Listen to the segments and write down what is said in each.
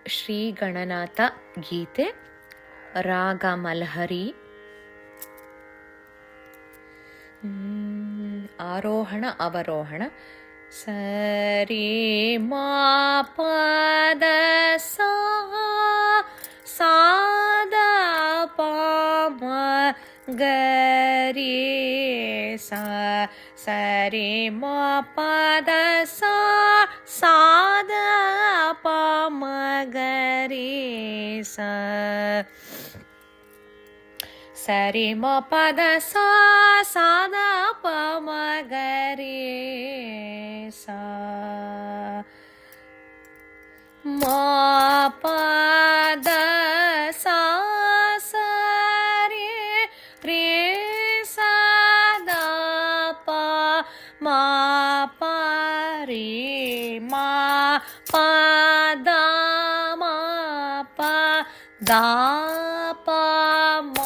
ಶ್ರೀ ಗಣನಾಥ ಗೀತೆ ರಾಗ ಮಲ್ಹರಿ. ಆರೋಹಣ ಅವರೋಹಣ. ಸರಿ ಮಾ ಪದ ಸಾ ಸಾದ ಪಾಮ ಗರಿ ಸಾ ಸರಿ ಮಾ ಪದ ಸಾ ಸಾದ ಪಾಮ ಗರಿ ಸಾ ಸರಿ ಮ ಪದ ಸಾ ಸಾದ ಪ ಮ ಗರಿ ಸಾ ಮ ಪದ ಸಾ ಸರಿ ರೇ ಸದ ಪ ಮ ಪ ರೇ ಮ ಪದ ಮ ಪ ದಾ ಪ ಮ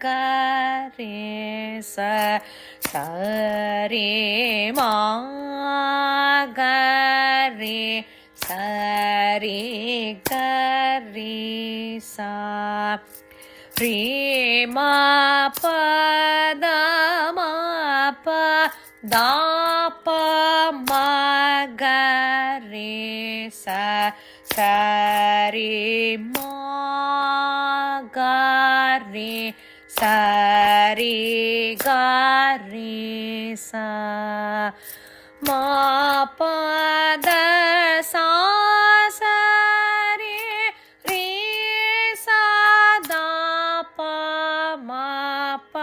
ಗರಿ ಸ ಸರಿ ಮ ಗರಿ ಸರಿ ಗರಿ ಸಾ ರೇ ಮ ಪದ ಮ ಪ ದಾ ಪ ಮ ಗರಿ ಸ ಸರಿ ಮ ಗರಿ ಸರಿ ಗರಿ ಸಾ ಮ ಪದ ಸಾ ಸರಿ ರೇ ಸದ ಪ ಮ ಪ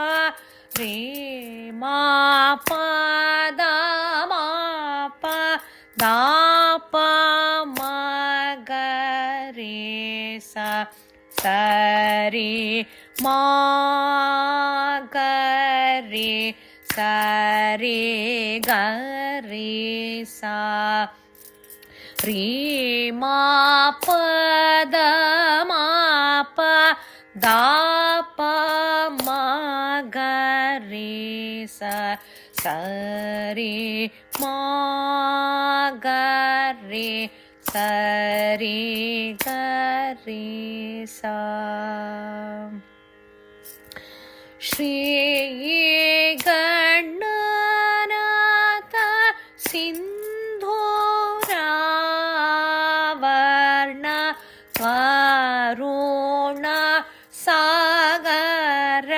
ರೇ ಮ ಪದ ಮ ಪ ದಾ ಪ ಮ ಗರಿ ಸಾ ಸರಿ ಮ ಗರಿ ಸರಿ ಗರಿ ಸಾ ರೇ ಮ ಪದ ಮ ಪ ದಾ ಪ ಮ ಗರಿ ಸಾ ಸರಿ ಮ ಗರಿ ಸರಿ ಗರಿ ಸಾ ಶ್ರೀ ಗಣನಾಥ ಸಿಂಧೂರಾವರ್ಣ ವರುಣ ಸಾಗರ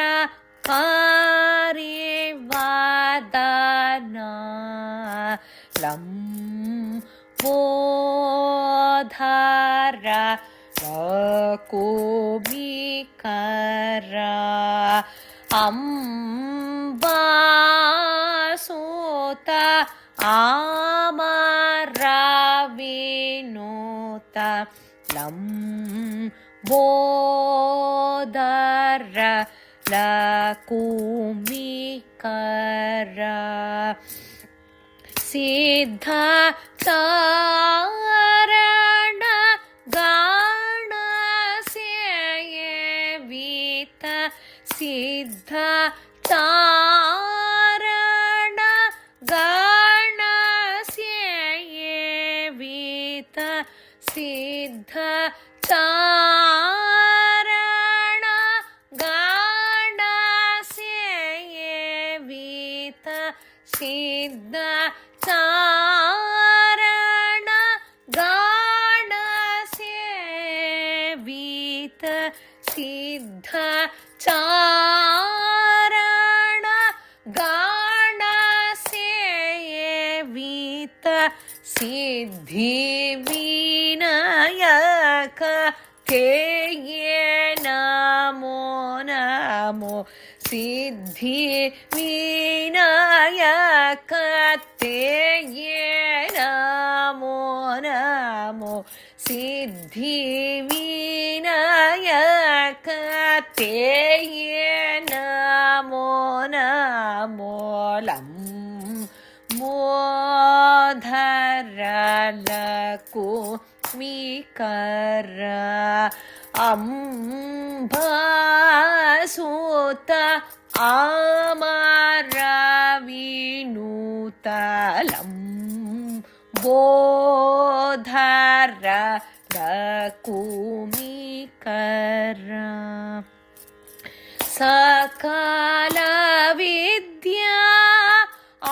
ಪರಿವದನ ಲಂಬೋಧರ ಲಕುಮಿಕರ ಅಂಬಾಸೂತ ಅಮರ ವಿನೂತ ಲಂಬೋದರ ಲಕುಮಿಕರ ಸಿದ್ಧ ಚಾರಣ ಗಣ ಸೇವಿತ ಸಿದ್ಧ ಚಾರಣ ಗಣ ಸೇವಿತ ಸಿದ್ಧ ಚಾರಣ ಗಣ ಸೇವಿತ ಸಿದ್ಧ ಚಾರಣ ಗಣ ಸೇವಿತ ಸಿದ್ಧ ಚಾರಣ ಗಣ ಸೇವಿತ ಸಿದ್ಧಿ ವಿನಾಯಕ ತೇಯೇ ನಮೋ ನಮೋ ಸಿದ್ಧಿ ವಿನಾಯಕ ತೇಯೇ ನಮೋ ನಮೋ ಸಿದ್ಧಿ ವಿನಾಯಕ ತೇಯೇ ನಮೋ ನಮೋ ಲಂಬೋಧರ ಲಕುಮಿಕರ ಅಂಬಾಸೂತ ಅಮರ ವಿನೂತ ಲಂಬೋಧರ ಲಕುಮಿಕರ ಸಕಲ ವಿದ್ಯಾ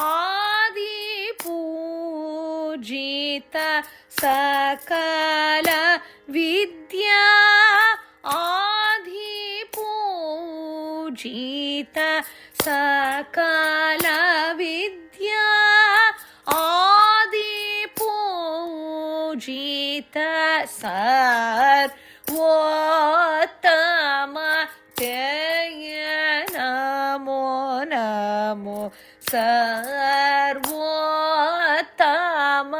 ಆದಿ ಪೂಜಿತ ಸಕಲ ವಿದ್ಯಾ ಆದಿ ಪೂಜಿತ ಸಕಲ ವಿದ್ಯಾ ಆದಿ ಪೂಜಿತ ಸರ್ವೋತ್ತಮ ತೇಯ ನಮೋ ನಮೋ ಸರ್ವೋತ್ತಮ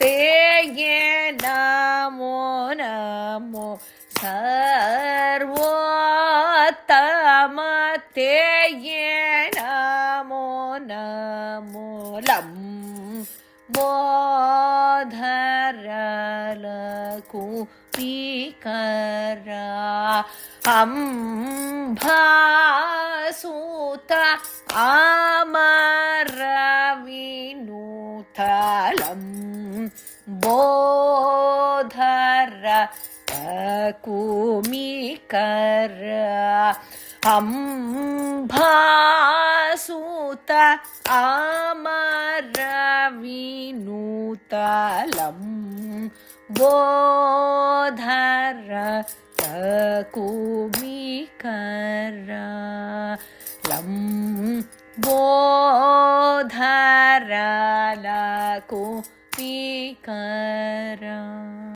ತೇಯ ನಮೋ ನಮೋ ಸರ್ವೋತ್ತಮ ತೇಯ ನಮೋ ನಮೋ ಲಂಬೋಧರ ಲಕುಮಿಕರ ಅಂಬಾಸುತ ಅಮರ ವಿನೂತ ಲಂಬೋಧರ ಲಕುಮಿಕರ ಅಂಬಾಸುತ ಅಮರ ವಿನೂತ ಲಂಬೋಧರ ಲಕುಮಿಕರ ಲಂಬೋಧರ ಲಕುಮಿಕರ